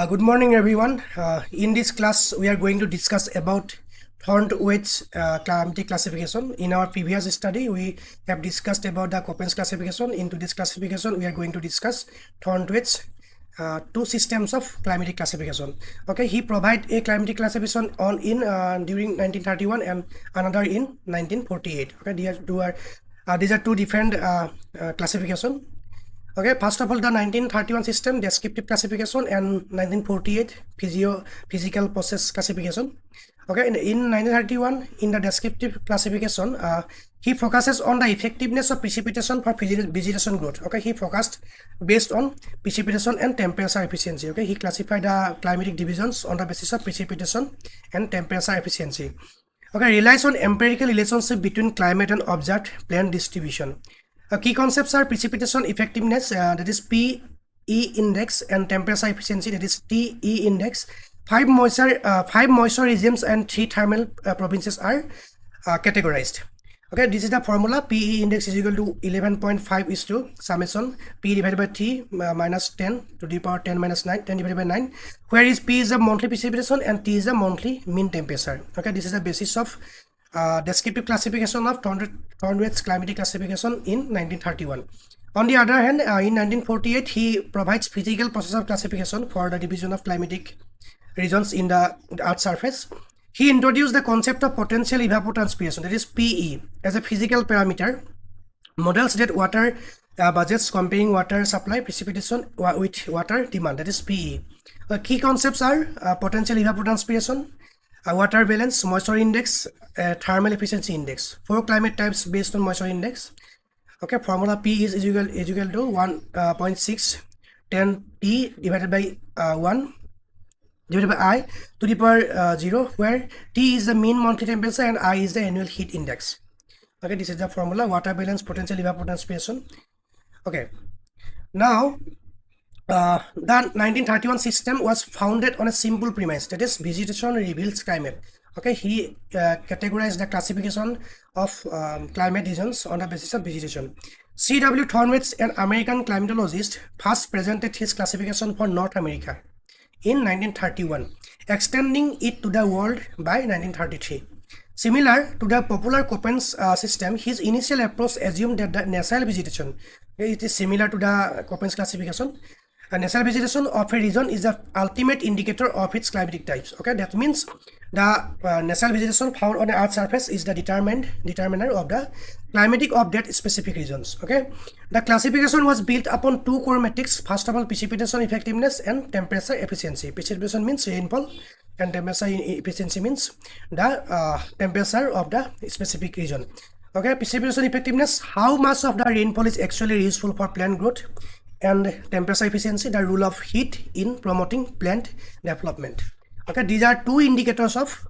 Good morning, everyone. In this class, we are going to discuss about Thornthwaite's climatic classification. In our previous study, we have discussed about the Köppen's classification. Into this classification, we are going to discuss Thornthwaite's two systems of climatic classification. Okay, he provided a climatic classification during 1931 and another in 1948. Okay, these are two different classification. Okay, first of all, the 1931 system, descriptive classification, and 1948 physical process classification. Okay, in 1931, in the descriptive classification, he focuses on the effectiveness of precipitation for vegetation growth. Okay, he focused based on precipitation and temperature efficiency. Okay, he classified the climatic divisions on the basis of precipitation and temperature efficiency. Okay, relies on empirical relationship between climate and observed plant distribution. Key concepts are precipitation effectiveness, that is PE index, and temperature efficiency, that is TE index. Five moisture regimes and 3 thermal provinces are categorized. Okay, this is the formula. PE index is equal to 11.5 is to summation P divided by T minus 10 to the power 10 minus 9, 10 divided by 9, where is P is the monthly precipitation and T is the monthly mean temperature. Okay, this is the basis of descriptive classification of Thornthwaite's climatic classification in 1931. On the other hand, in 1948, he provides physical process of classification for the division of climatic regions in the Earth's surface. He introduced the concept of potential evapotranspiration, that is PE, as a physical parameter. Models that water budgets comparing water supply precipitation with water demand, that is PE. Key concepts are potential evapotranspiration, water balance, moisture index, thermal efficiency index. 4 climate types based on moisture index. Okay, formula P is equal to 1.6 10 T divided by 1 divided by I to the power 0, where T is the mean monthly temperature and I is the annual heat index. Okay, this is the formula: water balance, potential evapotranspiration. Okay, now the 1931 system was founded on a simple premise, that is vegetation reveals climate. Okay, he categorized the classification of climate regions on the basis of vegetation. C.W. Thornthwaite, an American climatologist, first presented his classification for North America in 1931, extending it to the world by 1933. Similar to the popular Köppen's system, his initial approach assumed that the nasal vegetation, it is similar to the Köppen's classification. A nasal vegetation of a region is the ultimate indicator of its climatic types. Okay, that means the nasal vegetation found on the Earth's surface is the determiner of the climatic of that specific regions. Okay, the classification was built upon 2 core metrics. First of all, precipitation effectiveness and temperature efficiency. Precipitation means rainfall, and temperature efficiency means the temperature of the specific region. Okay, precipitation effectiveness, how much of the rainfall is actually useful for plant growth, and temperature efficiency, the role of heat in promoting plant development. Okay, these are 2 indicators of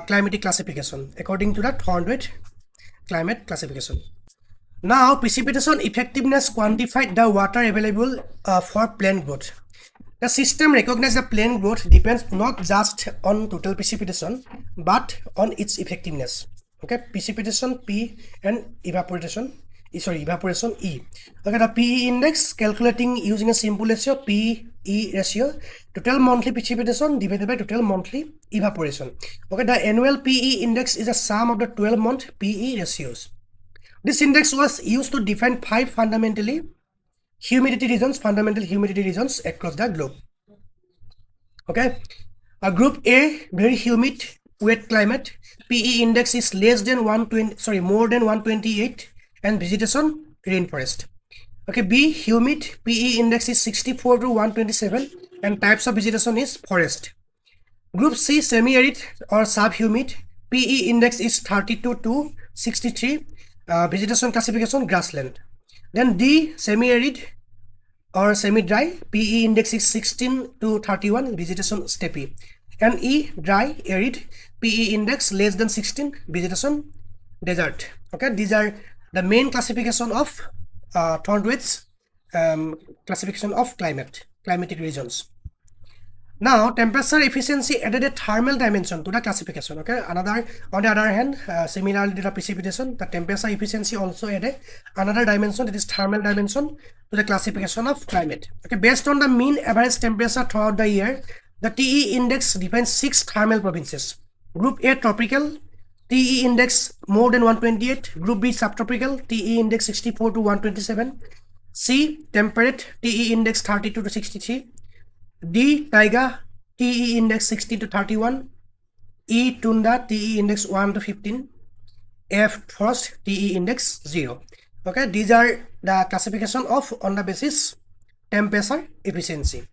climatic classification according to the Thornthwaite climate classification. Now, precipitation effectiveness quantified the water available for plant growth. The system recognizes the plant growth depends not just on total precipitation but on its effectiveness. Okay, precipitation P and evaporation E. Okay, the PE index calculating using a simple ratio, PE ratio, total monthly precipitation divided by total monthly evaporation. Okay, the annual PE index is a sum of the 12-month PE ratios. This index was used to define 5 fundamental humidity regions across the globe. Okay, group A, very humid, wet climate. PE index is more than 128. And vegetation, rainforest. Okay, B, humid, PE index is 64 to 127 and types of vegetation is forest. Group C, semi-arid or sub-humid, PE index is 32 to 63, vegetation classification, grassland. Then D, semi-arid or semi-dry, PE index is 16 to 31, vegetation steppe. And E, dry, arid, PE index less than 16, vegetation desert. Okay, these are the main classification of Thornthwaite's classification of climatic regions. Now, temperature efficiency added a thermal dimension to the classification. Okay, another on the other hand, similarly to the precipitation, the temperature efficiency also added another dimension, that is thermal dimension, to the classification of climate. Okay, based on the mean average temperature throughout the year, the TE index defines 6 thermal provinces. Group A tropical, TE index more than 128. Group B subtropical, TE index 64 to 127. C temperate, TE index 32 to 63. D taiga, TE index 60 to 31. E tundra, TE index 1 to 15. F frost, TE index 0. Okay, these are the classification of on the basis temperature efficiency.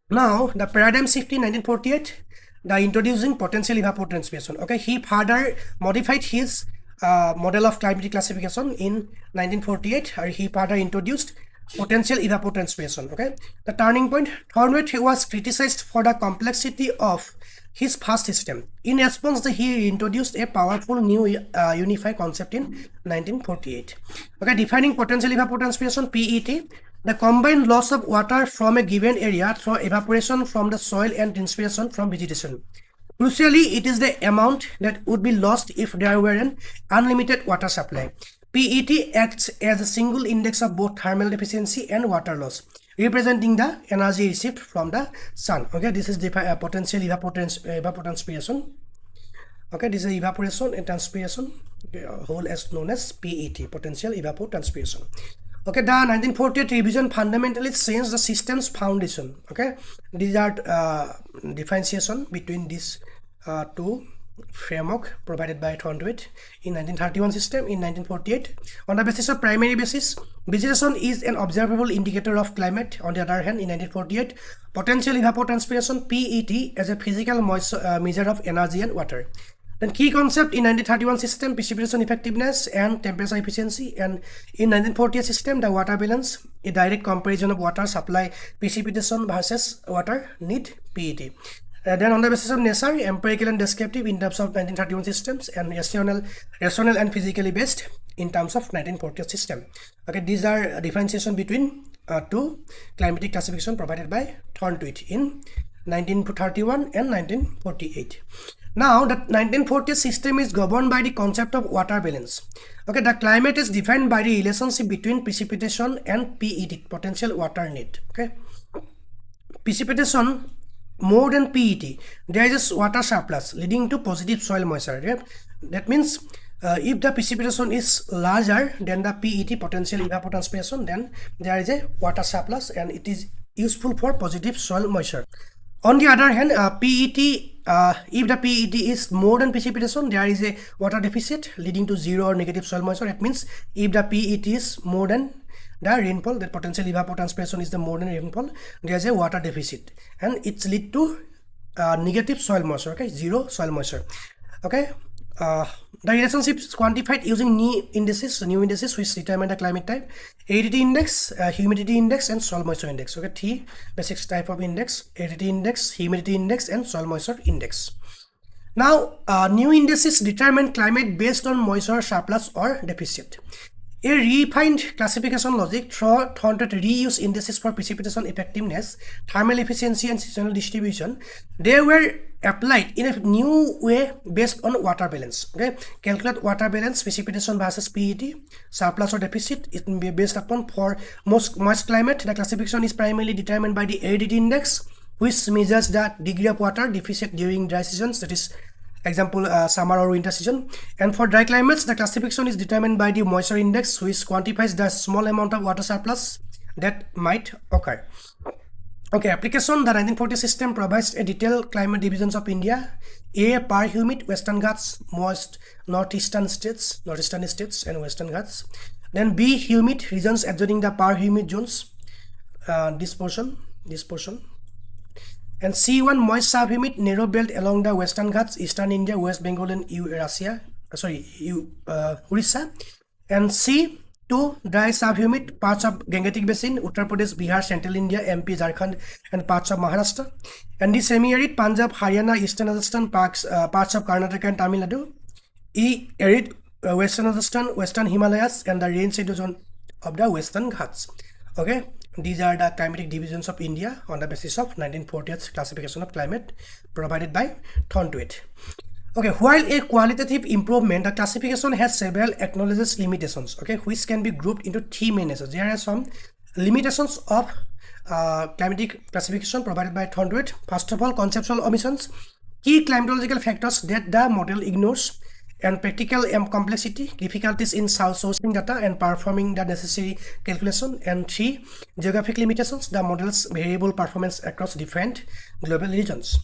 Now, the paradigm shift in 1948, the introducing potential evapotranspiration. Okay, he further modified his model of climatic classification in 1948, or he further introduced potential evapotranspiration. Okay, the turning point. Thornthwaite was criticized for the complexity of his first system. In response, he introduced a powerful new unified concept in 1948. Okay, defining potential evapotranspiration, PET, the combined loss of water from a given area through evaporation from the soil and transpiration from vegetation. Crucially, it is the amount that would be lost if there were an unlimited water supply. PET acts as a single index of both thermal efficiency and water loss, representing the energy received from the sun. Okay, this is the potential evapotranspiration. Okay, this is evaporation and transpiration, whole as known as PET, potential evapotranspiration. Okay, the 1948 revision fundamentally changed the system's foundation. Okay, these are differentiation between these two framework provided by Thornthwaite in 1931 system. In 1948, on the basis of primary basis, vegetation is an observable indicator of climate. On the other hand, in 1948, potential evapotranspiration, PET, as a physical measure of energy and water. Then key concept in 1931 system, precipitation effectiveness and temperature efficiency, and in 1948 system, the water balance, a direct comparison of water supply, precipitation versus water need, PET. Then on the basis of nature, empirical and descriptive in terms of 1931 systems, and rational and physically based in terms of 1948 system. Okay, these are differentiation between two climatic classification provided by Thornthwaite in 1931 and 1948. Now, the 1940 system is governed by the concept of water balance. Okay, the climate is defined by the relationship between precipitation and PET, potential water need. Okay, precipitation more than PET, there is a water surplus leading to positive soil moisture. Right? That means if the precipitation is larger than the PET, potential evapotranspiration, then there is a water surplus and it is useful for positive soil moisture. On the other hand, PET, if the PET is more than precipitation, there is a water deficit leading to zero or negative soil moisture. That means if the PET is more than the rainfall, that potential evapotranspiration is the more than rainfall, there is a water deficit and it's lead to negative soil moisture. Okay, zero soil moisture. Okay, the relationship is quantified using new indices which determine the climate type: aridity index, humidity index, and soil moisture index. Okay, three basic type of index: aridity index, humidity index, and soil moisture index. Now, new indices determine climate based on moisture surplus or deficit. A refined classification logic Thornthwaite reused indices for precipitation effectiveness, thermal efficiency, and seasonal distribution. They were applied in a new way based on water balance. Okay, calculate water balance, precipitation versus PET, surplus or deficit. It will be based upon for most moist climate. The classification is primarily determined by the aridity index, which measures the degree of water deficit during dry seasons, that is example summer or winter season. And for dry climates, the classification is determined by the moisture index, which quantifies the small amount of water surplus that might occur. Okay, application. The 1940 system provides a detailed climate divisions of India. A, par humid Western Ghats, moist northeastern states and Western Ghats. Then B, humid regions adjoining the par humid zones, this portion. And C1, moist subhumid narrow belt along the Western Ghats, Eastern India, West Bengal, and Orissa. And C2, dry subhumid parts of Gangetic Basin, Uttar Pradesh, Bihar, Central India, MP, Jharkhand, and parts of Maharashtra. And the semi-arid Punjab, Haryana, Eastern Rajasthan, parts of Karnataka and Tamil Nadu. E, arid Western Rajasthan, Western Himalayas, and the rain shadow zone of the Western Ghats. Okay, These are the climatic divisions of India on the basis of 1940th classification of climate provided by Thornthwaite. Okay, while a qualitative improvement, the classification has several acknowledged limitations, okay, which can be grouped into three main areas. There are some limitations of climatic classification provided by Thornthwaite. First of all, conceptual omissions, key climatological factors that the model ignores, and practical complexity, difficulties in sourcing data and performing the necessary calculation, and 3, geographic limitations, the model's variable performance across different global regions.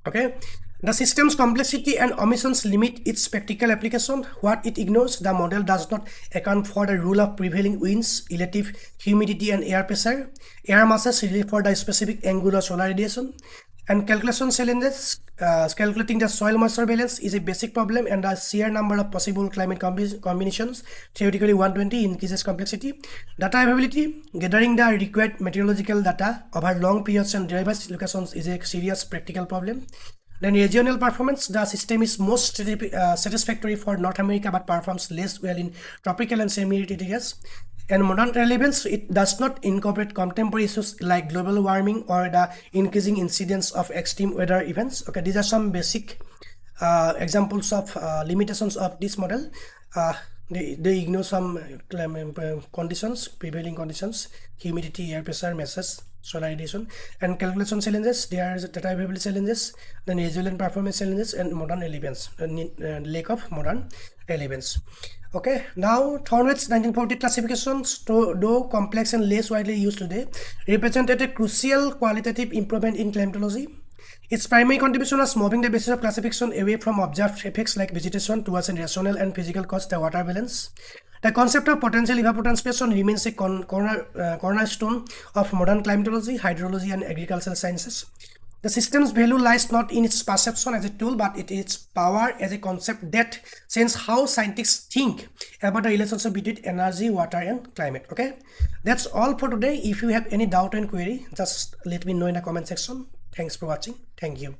Okay, the system's complexity and omissions limit its practical application. What it ignores, the model does not account for the rule of prevailing winds, relative humidity and air pressure, air masses related for the specific angular solar radiation, and calculation challenges. Calculating the soil moisture balance is a basic problem, and the sheer number of possible climate combinations, theoretically 120, increases complexity. Data availability, gathering the required meteorological data over long periods and diverse locations is a serious practical problem. Then regional performance, the system is most satisfactory for North America but performs less well in tropical and semi-arid areas. And modern relevance, it does not incorporate contemporary issues like global warming or the increasing incidence of extreme weather events. Okay, these are some basic examples of limitations of this model. They ignore some conditions, prevailing conditions, humidity, air pressure, masses, solar radiation, and calculation challenges. There are data availability challenges, then resilient performance challenges, and modern relevance, lack of modern relevance. Okay, now Thornthwaite's 1940 classifications, though complex and less widely used today, represented a crucial qualitative improvement in climatology. Its primary contribution was moving the basis of classification away from observed effects like vegetation towards a rational and physical cause, the water balance. The concept of potential evapotranspiration remains a cornerstone of modern climatology, hydrology, and agricultural sciences. The system's value lies not in its perception as a tool, but in its power as a concept that changes how scientists think about the relationship between energy, water, and climate. Okay, that's all for today. If you have any doubt and query, just let me know in the comment section. Thanks for watching. Thank you.